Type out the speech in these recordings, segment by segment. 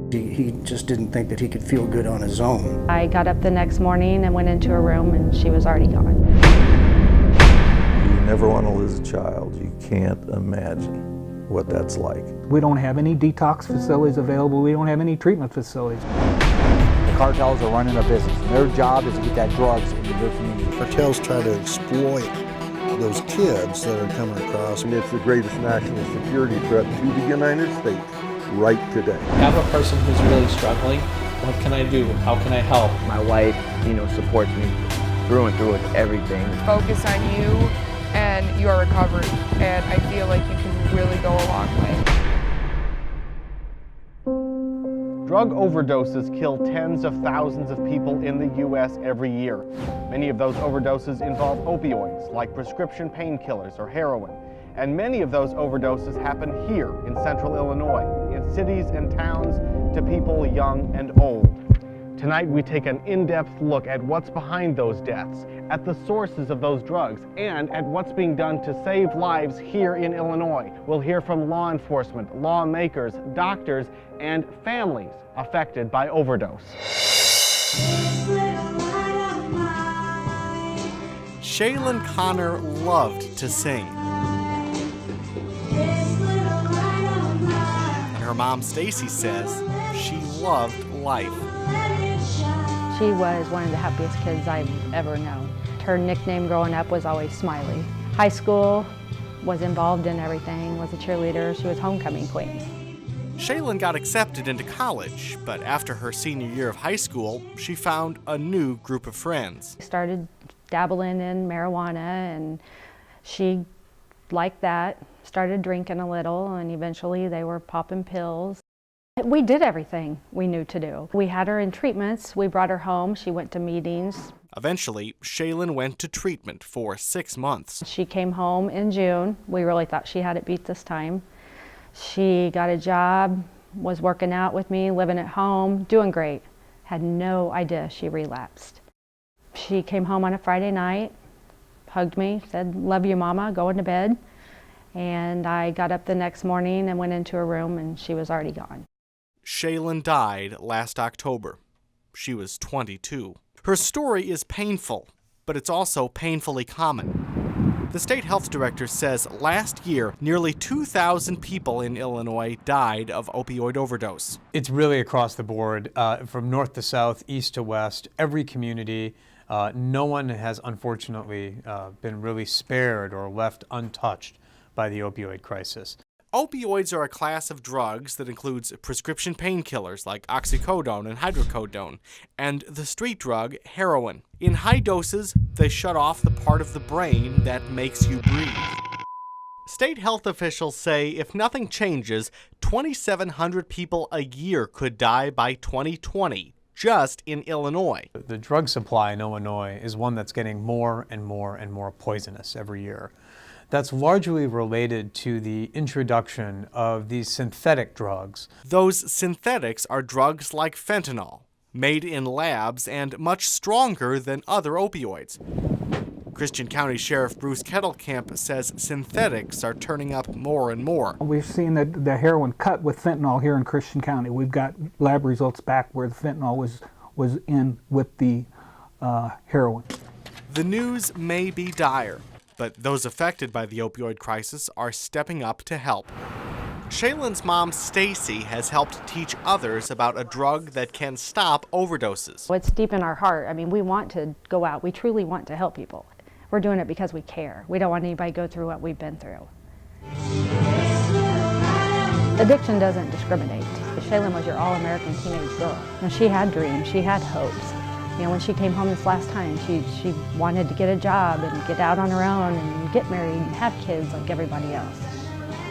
He just didn't think that he could feel good on his own. I got up the next morning and went into a room and she was already gone. You never want to lose a child. You can't imagine what that's like. We don't have any detox facilities available. We don't have any treatment facilities. The cartels are running a business, and their job is to get that drugs into their community. Cartels try to exploit those kids that are coming across. And it's the greatest national security threat to the United States right today. I have a person who's really struggling. What can I do? How can I help? My wife, supports me through and through with everything. Focus on you and your recovery, and I feel like you can really go a long way. Drug overdoses kill tens of thousands of people in the U.S. every year. Many of those overdoses involve opioids, like prescription painkillers or heroin. And many of those overdoses happen here in central Illinois, in cities and towns, to people young and old. Tonight we take an in-depth look at what's behind those deaths, at the sources of those drugs, and at what's being done to save lives here in Illinois. We'll hear from law enforcement, lawmakers, doctors, and families affected by overdose. Shaylin Connor loved to sing. And her mom, Stacy, says she loved life. She was one of the happiest kids I've ever known. Her nickname growing up was always Smiley. High school, was involved in everything, was a cheerleader, she was homecoming queen. Shaylin got accepted into college, but after her senior year of high school, she found a new group of friends. Started dabbling in marijuana and she liked that, started drinking a little, and eventually they were popping pills. We did everything we knew to do. We had her in treatments, we brought her home, she went to meetings. Eventually, Shaylin went to treatment for 6 months. She came home in June. We really thought she had it beat this time. She got a job, was working out with me, living at home, doing great. Had no idea she relapsed. She came home on a Friday night, hugged me, said, "Love you, Mama," going to bed. And I got up the next morning and went into her room and she was already gone. Shaylin died last October. She was 22. Her story is painful, but it's also painfully common. The state health director says last year, nearly 2,000 people in Illinois died of opioid overdose. It's really across the board, from north to south, east to west, every community. No one has unfortunately been really spared or left untouched by the opioid crisis. Opioids are a class of drugs that includes prescription painkillers like oxycodone and hydrocodone, and the street drug heroin. In high doses, they shut off the part of the brain that makes you breathe. State health officials say if nothing changes, 2,700 people a year could die by 2020, just in Illinois. The drug supply in Illinois is one that's getting more and more and more poisonous every year. That's largely related to the introduction of these synthetic drugs. Those synthetics are drugs like fentanyl, made in labs and much stronger than other opioids. Christian County Sheriff Bruce Kettlecamp says synthetics are turning up more and more. We've seen the heroin cut with fentanyl here in Christian County. We've got lab results back where the fentanyl was in with the heroin. The news may be dire, but those affected by the opioid crisis are stepping up to help. Shaylin's mom, Stacy, has helped teach others about a drug that can stop overdoses. It's deep in our heart. I mean, we want to go out. We truly want to help people. We're doing it because we care. We don't want anybody to go through what we've been through. Addiction doesn't discriminate. Shaylin was your all-American teenage girl. And she had dreams. She had hopes. You know, when she came home this last time, she wanted to get a job and get out on her own and get married and have kids like everybody else.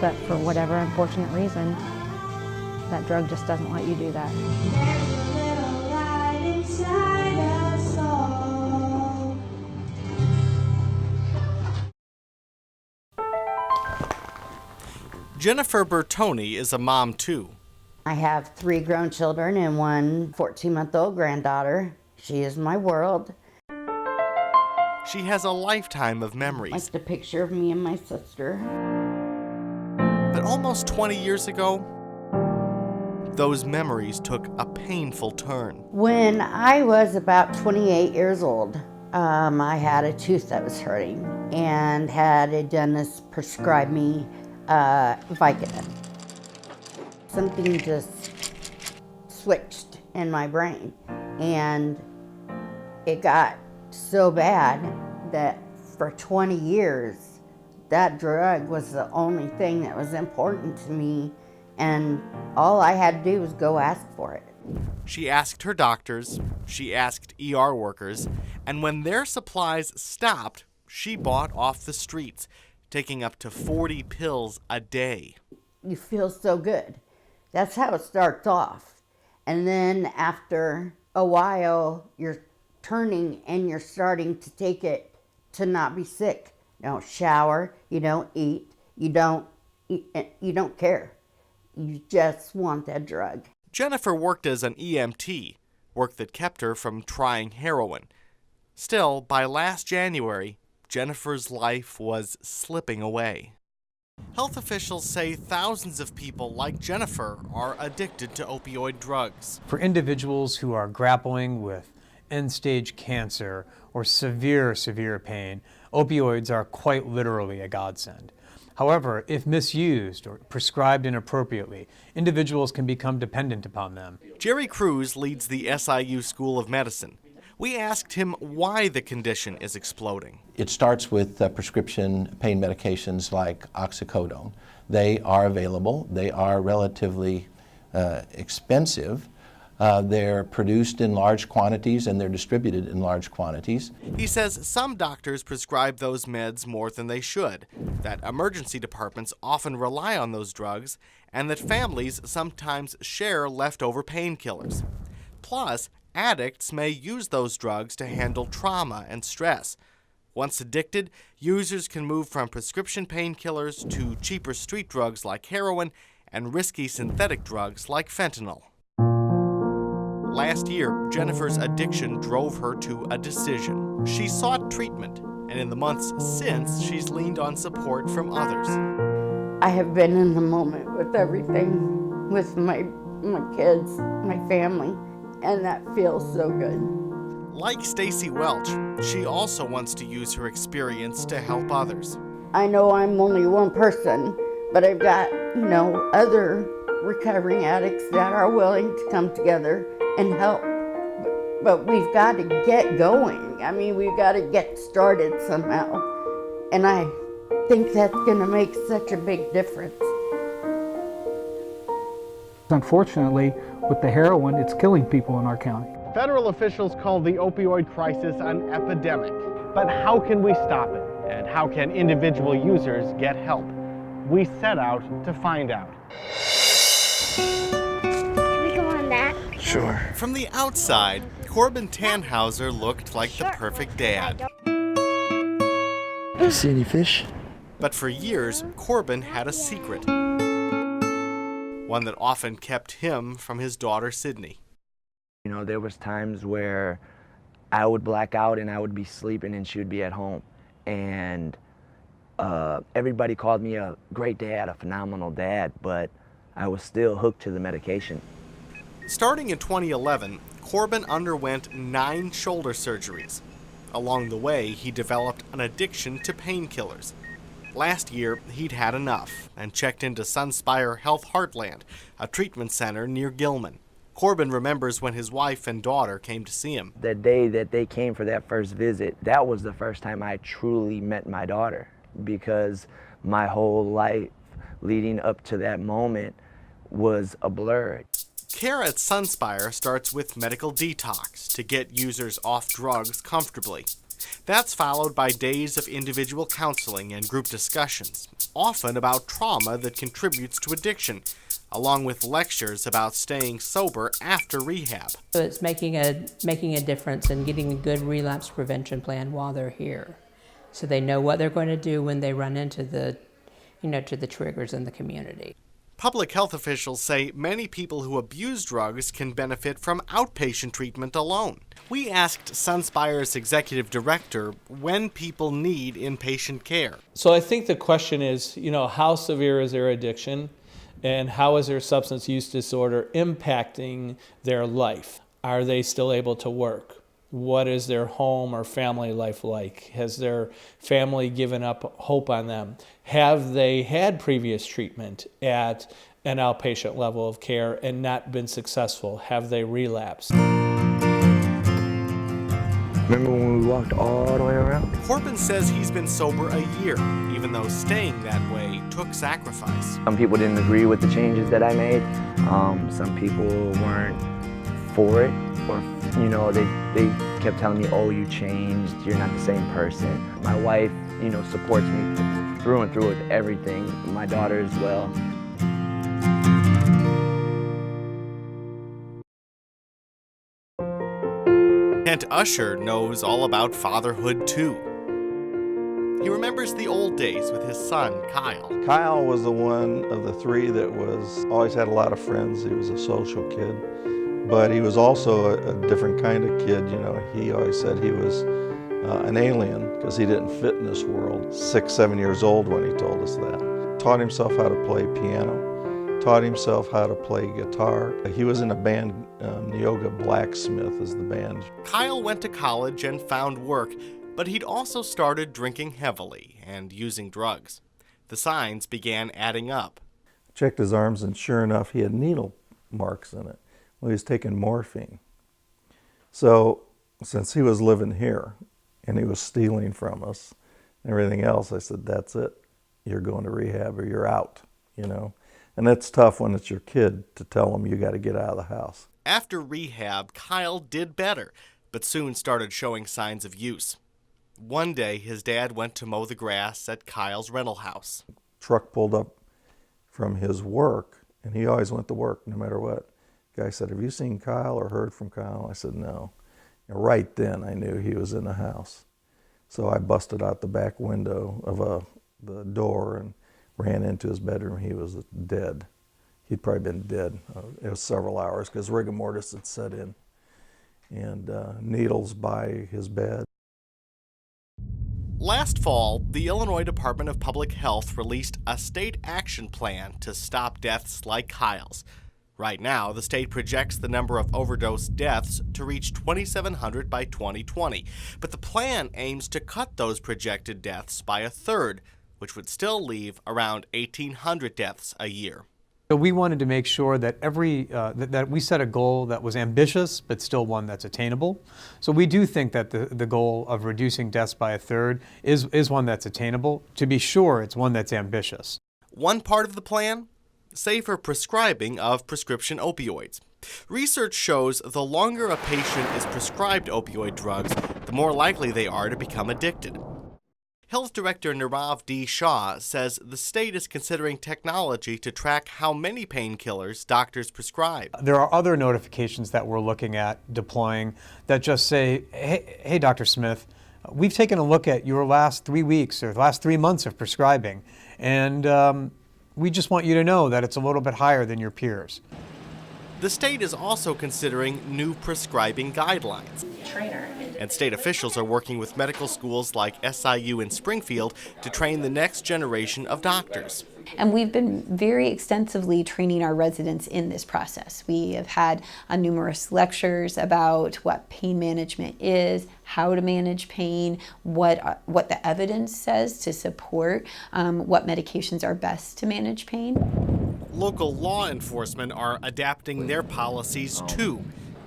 But for whatever unfortunate reason, that drug just doesn't let you do that. Jennifer Bertoni is a mom too. I have 3 grown children and 1 14-month-old granddaughter. She is my world. She has a lifetime of memories. Like the picture of me and my sister. But almost 20 years ago, those memories took a painful turn. When I was about 28 years old, I had a tooth that was hurting and had a dentist prescribe me Vicodin. Something just switched in my brain, and it got so bad that for 20 years, that drug was the only thing that was important to me, and all I had to do was go ask for it. She asked her doctors, she asked ER workers, and when their supplies stopped, she bought off the streets, taking up to 40 pills a day. You feel so good. That's how it starts off. And then after a while, you're turning and you're starting to take it to not be sick. You don't shower, you don't eat, you don't care. You just want that drug. Jennifer worked as an EMT, work that kept her from trying heroin. Still, by last January, Jennifer's life was slipping away. Health officials say thousands of people like Jennifer are addicted to opioid drugs. For individuals who are grappling with end-stage cancer or severe pain, opioids are quite literally a godsend. However, if misused or prescribed inappropriately, individuals can become dependent upon them. Jerry Cruz leads the SIU School of Medicine. We asked him why the condition is exploding. It starts with prescription pain medications like oxycodone. They are available. They are relatively expensive. They're produced in large quantities and they're distributed in large quantities. He says some doctors prescribe those meds more than they should, that emergency departments often rely on those drugs, and that families sometimes share leftover painkillers. Plus, addicts may use those drugs to handle trauma and stress. Once addicted, users can move from prescription painkillers to cheaper street drugs like heroin and risky synthetic drugs like fentanyl. Last year, Jennifer's addiction drove her to a decision. She sought treatment, and in the months since, she's leaned on support from others. I have been in the moment with everything, with my kids, my family, and that feels so good. Like Stacy Welch, she also wants to use her experience to help others. I know I'm only one person, but I've got, other recovering addicts that are willing to come together and help. But we've got to get going. I mean, we've got to get started somehow. And I think that's going to make such a big difference. Unfortunately, with the heroin, it's killing people in our county. Federal officials call the opioid crisis an epidemic. But how can we stop it? And how can individual users get help? We set out to find out. Sure. From the outside, Corbin Tannhauser looked like the perfect dad. See any fish? But for years, Corbin had a secret. One that often kept him from his daughter, Sydney. There was times where I would black out and I would be sleeping and she would be at home. And everybody called me a great dad, a phenomenal dad, but I was still hooked to the medication. Starting in 2011, Corbin underwent 9 shoulder surgeries. Along the way, he developed an addiction to painkillers. Last year, he'd had enough and checked into Sunspire Health Heartland, a treatment center near Gilman. Corbin remembers when his wife and daughter came to see him. The day that they came for that first visit, that was the first time I truly met my daughter, because my whole life leading up to that moment was a blur. Care at Sunspire starts with medical detox to get users off drugs comfortably. That's followed by days of individual counseling and group discussions, often about trauma that contributes to addiction, along with lectures about staying sober after rehab. So it's making a difference and getting a good relapse prevention plan while they're here, so they know what they're going to do when they run into the triggers in the community. Public health officials say many people who abuse drugs can benefit from outpatient treatment alone. We asked Sunspire's executive director when people need inpatient care. So I think the question is, how severe is their addiction? And how is their substance use disorder impacting their life? Are they still able to work? What is their home or family life like? Has their family given up hope on them? Have they had previous treatment at an outpatient level of care and not been successful? Have they relapsed? Remember when we walked all the way around? Corbin says he's been sober a year, even though staying that way took sacrifice. Some people didn't agree with the changes that I made. Some people weren't for it, or they kept telling me, oh, you changed, you're not the same person. My wife, supports me through and through with everything. My daughter as well. Kent Usher knows all about fatherhood too. He remembers the old days with his son, Kyle. Kyle was the one of the three that always had a lot of friends. He was a social kid, but he was also a different kind of kid. He always said he was an alien because he didn't fit in this world. 6, 7 years old when he told us that. Taught himself how to play piano, taught himself how to play guitar. He was in a band, Neoga Blacksmith is the band. Kyle went to college and found work, but he'd also started drinking heavily and using drugs. The signs began adding up. Checked his arms, and sure enough, he had needle marks in it. Well, he was taking morphine. So since he was living here and he was stealing from us and everything else, I said, that's it. You're going to rehab or you're out, And that's tough when it's your kid to tell them you got to get out of the house. After rehab, Kyle did better, but soon started showing signs of use. One day, his dad went to mow the grass at Kyle's rental house. Truck pulled up from his work, and he always went to work no matter what. The guy said, have you seen Kyle or heard from Kyle? I said, no. And right then, I knew he was in the house. So I busted out the back window of the door and ran into his bedroom. He was dead. He'd probably been dead. It was several hours because rigor mortis had set in. And needles by his bed. Last fall, the Illinois Department of Public Health released a state action plan to stop deaths like Kyle's. Right now, the state projects the number of overdose deaths to reach 2,700 by 2020. But the plan aims to cut those projected deaths by a third, which would still leave around 1,800 deaths a year. So we wanted to make sure that that we set a goal that was ambitious, but still one that's attainable. So we do think that the goal of reducing deaths by a third is one that's attainable. To be sure, it's one that's ambitious. One part of the plan? Safer prescribing of prescription opioids. Research shows the longer a patient is prescribed opioid drugs, the more likely they are to become addicted. Health Director Nirav D. Shah says the state is considering technology to track how many painkillers doctors prescribe. There are other notifications that we're looking at deploying that just say, hey Dr. Smith, we've taken a look at your last 3 weeks or the last 3 months of prescribing, and we just want you to know that it's a little bit higher than your peers. The state is also considering new prescribing guidelines. And state officials are working with medical schools like SIU in Springfield to train the next generation of doctors. And we've been very extensively training our residents in this process. We have had numerous lectures about what pain management is, how to manage pain, what the evidence says to support what medications are best to manage pain. Local law enforcement are adapting their policies too.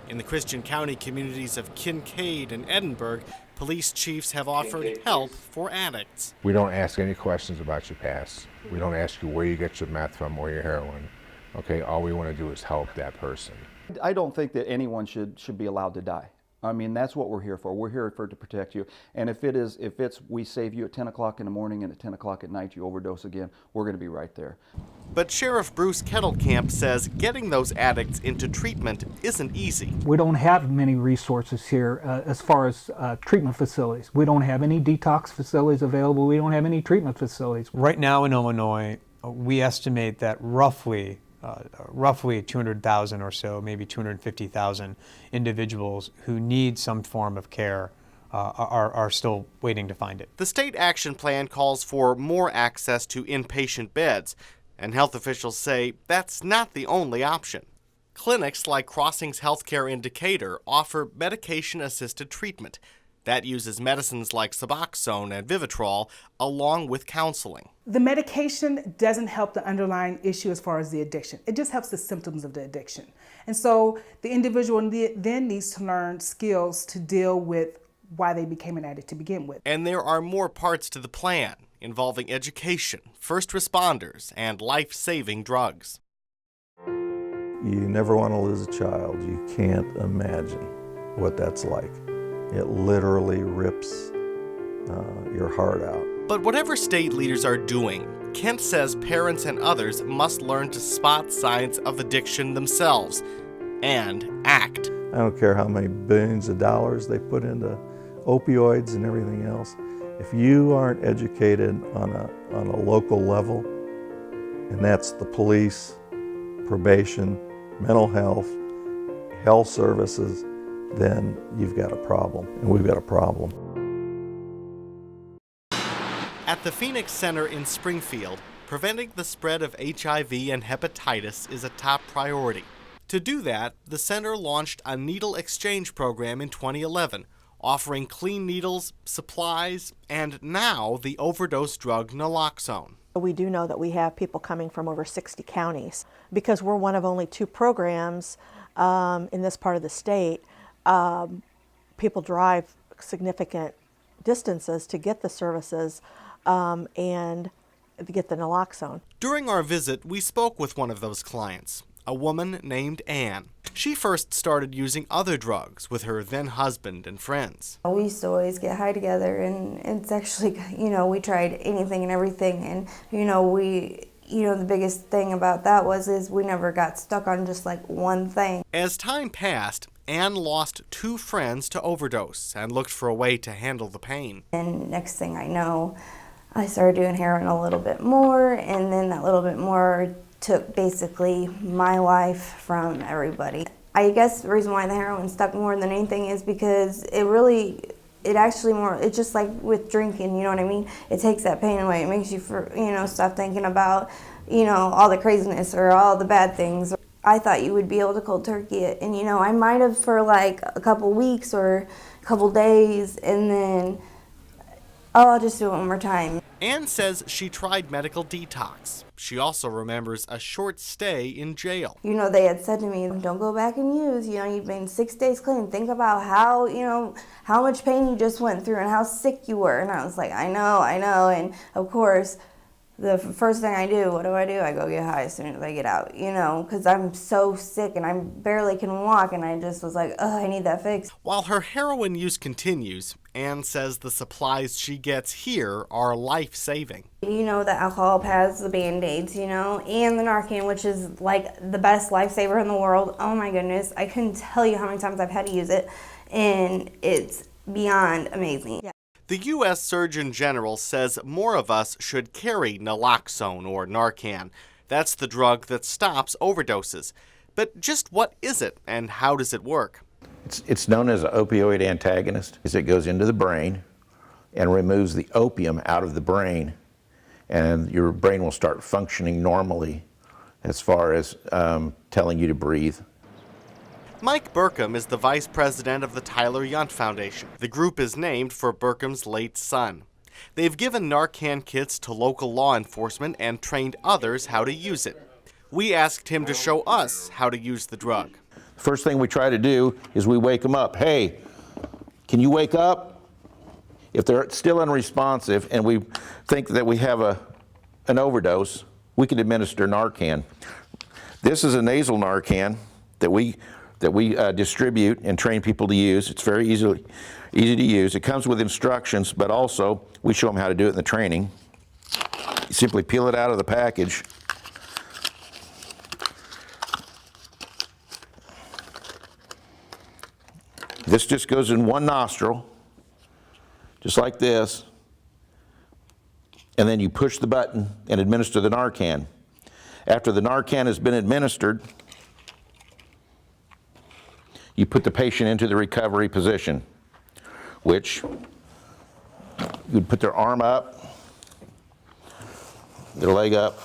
In the Christian County communities of Kincaid and Edinburgh, police chiefs have offered help for addicts. We don't ask any questions about your past. We don't ask you where you get your meth from or your heroin. Okay, all we want to do is help that person. I don't think that anyone should be allowed to die. I mean, that's what we're here for. We're here to protect you. And if it's we save you at 10 o'clock in the morning and at 10 o'clock at night you overdose again, we're going to be right there. But Sheriff Bruce Kettlecamp says getting those addicts into treatment isn't easy. We don't have many resources here as far as treatment facilities. We don't have any detox facilities available. We don't have any treatment facilities. Right now in Illinois, we estimate that roughly 200,000 or so, maybe 250,000 individuals who need some form of care are still waiting to find it. The state action plan calls for more access to inpatient beds. And health officials say that's not the only option. Clinics like Crossings Healthcare in Decatur offer medication-assisted treatment. That uses medicines like Suboxone and Vivitrol along with counseling. The medication doesn't help the underlying issue as far as the addiction. It just helps the symptoms of the addiction. And so the individual then needs to learn skills to deal with why they became an addict to begin with. And there are more parts to the plan, involving education, first responders, and life-saving drugs. You never want to lose a child. You can't imagine what that's like. It literally rips your heart out. But whatever state leaders are doing, Kent says parents and others must learn to spot signs of addiction themselves and act. I don't care how many billions of dollars they put into opioids and everything else. If you aren't educated on a local level, and that's the police, probation, mental health, health services, then you've got a problem, and we've got a problem. At the Phoenix Center in Springfield, preventing the spread of HIV and hepatitis is a top priority. To do that, the center launched a needle exchange program in 2011, offering clean needles, supplies, and now the overdose drug naloxone. We do know that we have people coming from over 60 counties. Because we're one of only 2 programs in this part of the state, people drive significant distances to get the services and to get the naloxone. During our visit, we spoke with one of those clients, a woman named Ann. She first started using other drugs with her then husband and friends. We used to always get high together, and it's actually, we tried anything and everything, and, the biggest thing about that is we never got stuck on just like one thing. As time passed, Ann lost 2 friends to overdose and looked for a way to handle the pain. And next thing I know, I started doing heroin a little bit more, and then that little bit more took basically my life from everybody. I guess the reason why the heroin stuck more than anything is because it's just like with drinking, you know what I mean? It takes that pain away. It makes you, stop thinking about, all the craziness or all the bad things. I thought you would be able to cold turkey it, and I might have for like a couple weeks or a couple days, and then, I'll just do it one more time. Ann says she tried medical detox. She also remembers a short stay in jail. They had said to me, don't go back and use, you've been 6 days clean. Think about how, how much pain you just went through and how sick you were. And I was like, I know. And of course, the first thing I do, what do? I go get high as soon as I get out, because I'm so sick and I barely can walk, and I just was like, I need that fix. While her heroin use continues, Ann says the supplies she gets here are life-saving. The alcohol pads, the Band-Aids, and the Narcan, which is like the best lifesaver in the world. Oh my goodness, I couldn't tell you how many times I've had to use it, and it's beyond amazing. Yeah. The U.S. Surgeon General says more of us should carry naloxone or Narcan. That's the drug that stops overdoses. But just what is it, and how does it work? It's known as an opioid antagonist, because it goes into the brain and removes the opium out of the brain, and your brain will start functioning normally as far as telling you to breathe. Mike Burkham is the vice president of the Tyler Yunt Foundation. The group is named for Burkham's late son. They've given Narcan kits to local law enforcement and trained others how to use it. We asked him to show us how to use the drug. First thing we try to do is we wake them up. Hey, can you wake up? If they're still unresponsive and we think that we have an overdose, we can administer Narcan. This is a nasal Narcan that we distribute and train people to use. It's very easy to use. It comes with instructions, but also we show them how to do it in the training. You simply peel it out of the package. This just goes in one nostril, just like this, and then you push the button and administer the Narcan. After the Narcan has been administered, you put the patient into the recovery position, which you'd put their arm up, their leg up,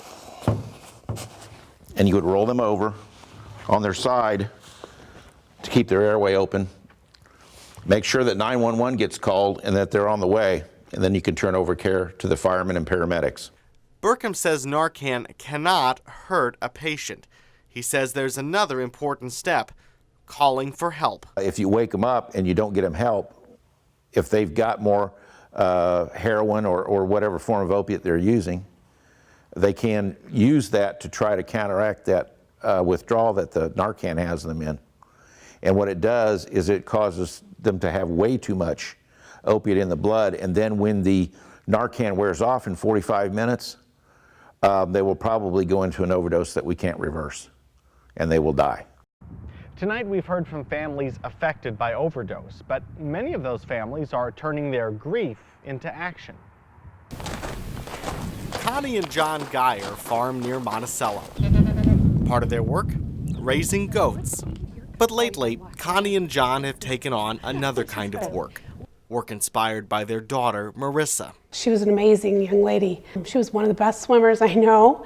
and you would roll them over on their side to keep their airway open. Make sure that 911 gets called and that they're on the way, and then you can turn over care to the firemen and paramedics. Burkham says Narcan cannot hurt a patient. He says there's another important step, calling for help. If you wake them up and you don't get them help, if they've got more heroin or whatever form of opiate they're using, they can use that to try to counteract that withdrawal that the Narcan has them in. And what it does is it causes them to have way too much opiate in the blood, and then when the Narcan wears off in 45 minutes, they will probably go into an overdose that we can't reverse, and they will die. Tonight we've heard from families affected by overdose, but many of those families are turning their grief into action. Connie and John Geyer farm near Monticello. Part of their work? Raising goats. But lately, Connie and John have taken on another kind of work inspired by their daughter, Marissa. She was an amazing young lady. She was one of the best swimmers I know,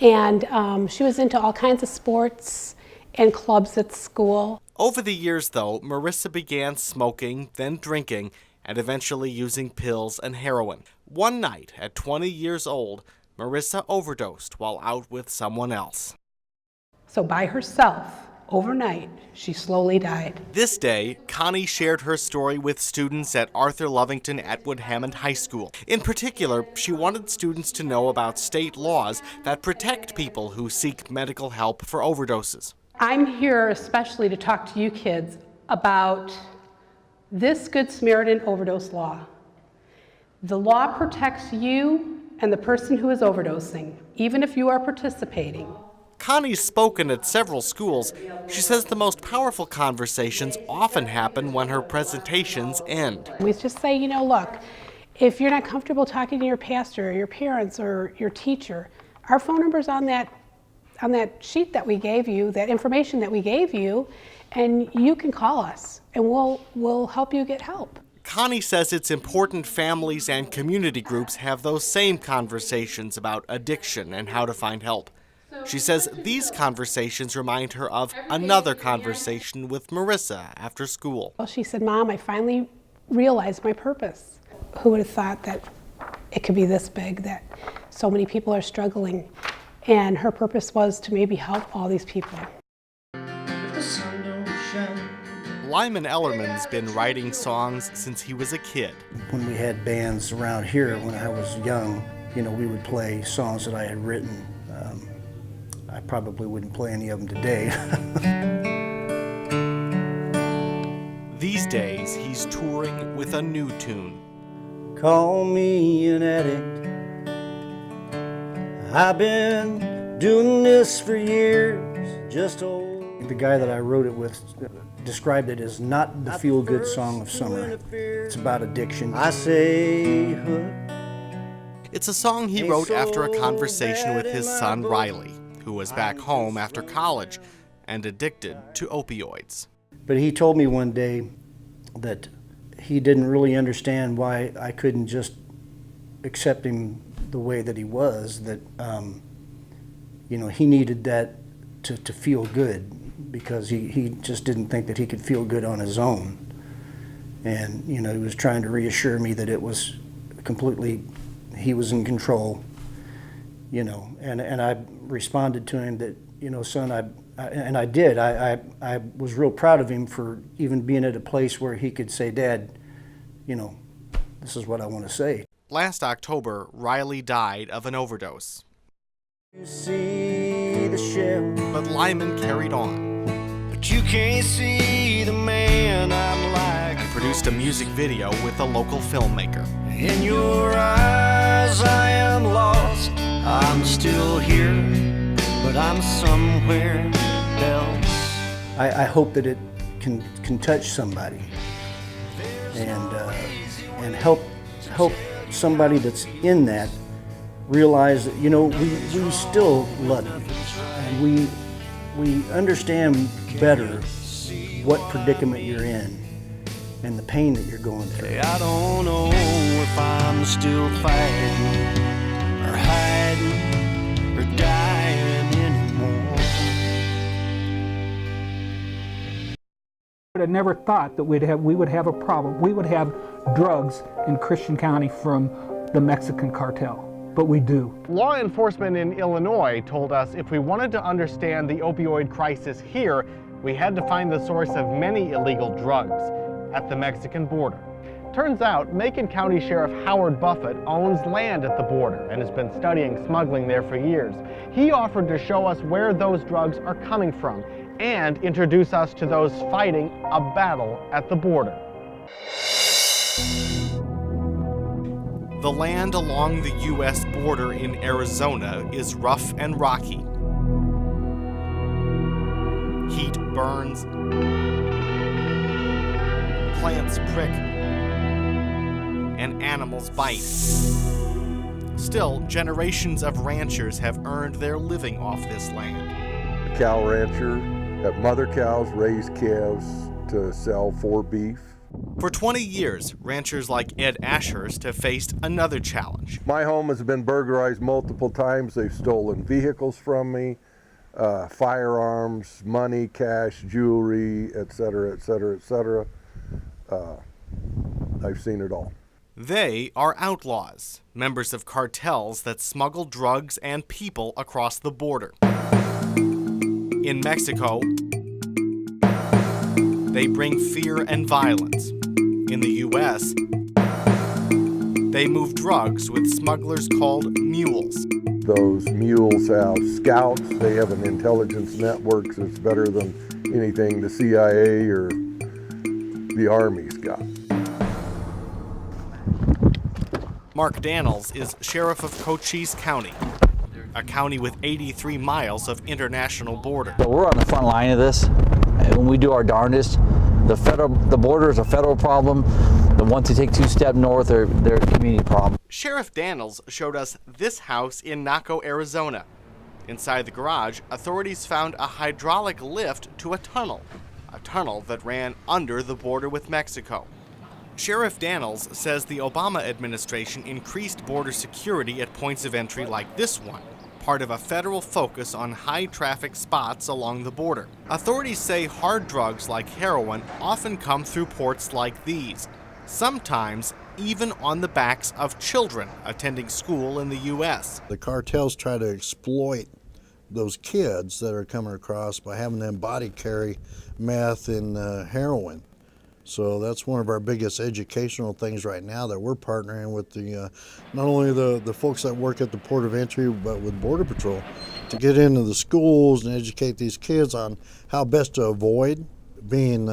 and she was into all kinds of sports and clubs at school. Over the years, though, Marissa began smoking, then drinking, and eventually using pills and heroin. One night, at 20 years old, Marissa overdosed while out with someone else. So by herself, overnight, she slowly died. This day, Connie shared her story with students at Arthur Lovington Atwood Hammond High School. In particular, she wanted students to know about state laws that protect people who seek medical help for overdoses. I'm here especially to talk to you kids about this Good Samaritan overdose law. The law protects you and the person who is overdosing, even if you are participating. Connie's spoken at several schools. She says the most powerful conversations often happen when her presentations end. We just say, you know, look, if you're not comfortable talking to your pastor or your parents or your teacher, our phone number's on that sheet that we gave you, that information that we gave you, and you can call us and we'll help you get help. Connie says it's important families and community groups have those same conversations about addiction and how to find help. She says these conversations remind her of another conversation with Marissa after school. Well, she said, Mom, I finally realized my purpose. Who would have thought that it could be this big, that so many people are struggling? And her purpose was to maybe help all these people. Lyman Ellerman's been writing songs since he was a kid. When we had bands around here when I was young, you know, we would play songs that I had written. I probably wouldn't play any of them today. These days, he's touring with a new tune. Call me an addict. I've been doing this for years, just old. The guy that I wrote it with described it as not the feel-good song of summer. It's about addiction. I say hook. It's a song he wrote after a conversation with his son Riley, who was back home after college and addicted to opioids. But he told me one day that he didn't really understand why I couldn't just accept him the way that he was, that you know, he needed that to feel good, because he just didn't think that he could feel good on his own. And you know, he was trying to reassure me that it was completely, he was in control, you know. And I responded to him that, you know, son, I did. I was real proud of him for even being at a place where he could say, Dad, you know, this is what I want to say. Last October, Riley died of an overdose. You see the shell, but Lyman carried on. But you can't see the man I'm like. And produced a music video with a local filmmaker. In your eyes I am lost. I'm still here, but I'm somewhere else. I hope that it can touch somebody and help somebody that's in that realize that, you know, we still love you, and we understand better what predicament you're in and the pain that you're going through. I don't know if I'm still fighting or hiding or dying anymore. But I never thought that we would have a problem. We would have drugs in Christian County from the Mexican cartel, but we do. Law enforcement in Illinois told us if we wanted to understand the opioid crisis here, we had to find the source of many illegal drugs at the Mexican border. Turns out Macon County Sheriff Howard Buffett owns land at the border and has been studying smuggling there for years. He offered to show us where those drugs are coming from and introduce us to those fighting a battle at the border. The land along the U.S. border in Arizona is rough and rocky. Heat burns, plants prick, and animals bite. Still, generations of ranchers have earned their living off this land. Cow rancher, that mother cows raise calves to sell for beef. For 20 years, ranchers like Ed Ashurst have faced another challenge. My home has been burglarized multiple times. They've stolen vehicles from me, firearms, money, cash, jewelry, etc., etc., etc. I've seen it all. They are outlaws, members of cartels that smuggle drugs and people across the border. In Mexico, they bring fear and violence. In the U.S., they move drugs with smugglers called mules. Those mules have scouts. They have an intelligence network that's better than anything the CIA or the Army's got. Mark Daniels is sheriff of Cochise County, a county with 83 miles of international border. So we're on the front line of this, and we do our darndest. The border is a federal problem. And once they take two steps north, they're a community problem. Sheriff Daniels showed us this house in Naco, Arizona. Inside the garage, authorities found a hydraulic lift to a tunnel that ran under the border with Mexico. Sheriff Daniels says the Obama administration increased border security at points of entry like this one, part of a federal focus on high-traffic spots along the border. Authorities say hard drugs like heroin often come through ports like these, sometimes even on the backs of children attending school in the U.S. The cartels try to exploit those kids that are coming across by having them body carry meth and heroin. So that's one of our biggest educational things right now, that we're partnering with the not only the folks that work at the port of entry, but with Border Patrol, to get into the schools and educate these kids on how best to avoid being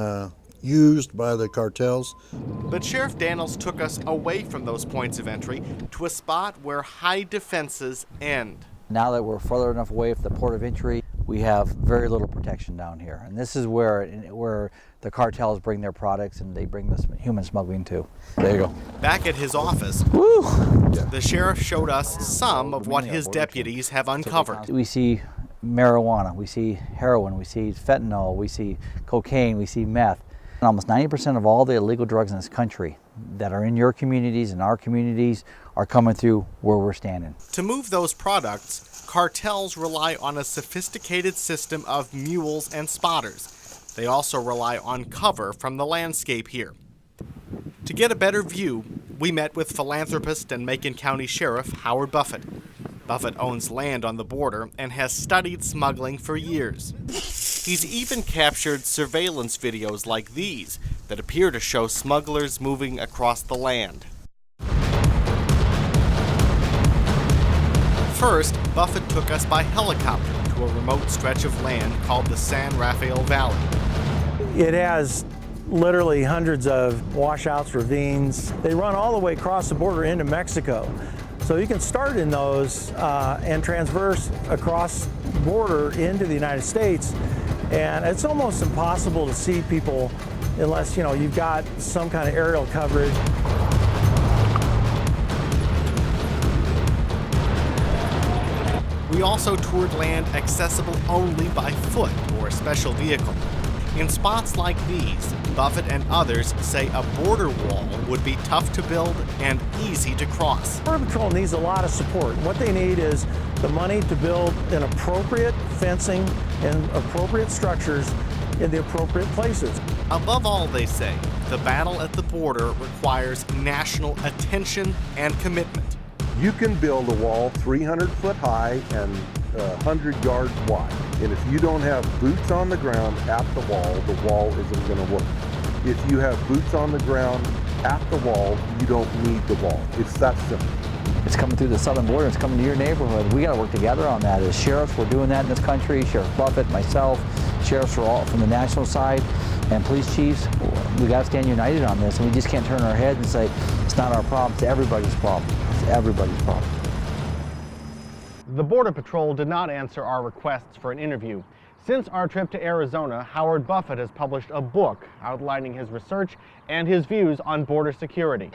used by the cartels. But Sheriff Daniels took us away from those points of entry to a spot where high defenses end. Now that we're further enough away from the port of entry, we have very little protection down here. And this is where the cartels bring their products, and they bring this human smuggling too. There you go. Back at his office, the sheriff showed us some of what his deputies have uncovered. We see marijuana, we see heroin, we see fentanyl, we see cocaine, we see meth. And almost 90% of all the illegal drugs in this country that are in your communities and our communities are coming through where we're standing. To move those products, cartels rely on a sophisticated system of mules and spotters. They also rely on cover from the landscape here. To get a better view, we met with philanthropist and Macon County Sheriff Howard Buffett. Buffett owns land on the border and has studied smuggling for years. He's even captured surveillance videos like these that appear to show smugglers moving across the land. First, Buffett took us by helicopter to a remote stretch of land called the San Rafael Valley. It has literally hundreds of washouts, ravines. They run all the way across the border into Mexico. So you can start in those and transverse across the border into the United States. And it's almost impossible to see people unless, you've got some kind of aerial coverage. We also toured land accessible only by foot or a special vehicle. In spots like these, Buffett and others say a border wall would be tough to build and easy to cross. Border Patrol needs a lot of support. What they need is the money to build an appropriate fencing and appropriate structures in the appropriate places. Above all, they say, the battle at the border requires national attention and commitment. You can build a wall 300 foot high and 100 yards wide. And if you don't have boots on the ground at the wall isn't going to work. If you have boots on the ground at the wall, you don't need the wall. It's that simple. It's coming through the southern border, it's coming to your neighborhood. We got to work together on that. As sheriffs, we're doing that in this country. Sheriff Buffett, myself, sheriffs are all from the national side, and police chiefs, we got to stand united on this, and we just can't turn our heads and say, it's not our problem, it's everybody's problem. It's everybody's problem. The Border Patrol did not answer our requests for an interview. Since our trip to Arizona, Howard Buffett has published a book outlining his research and his views on border security.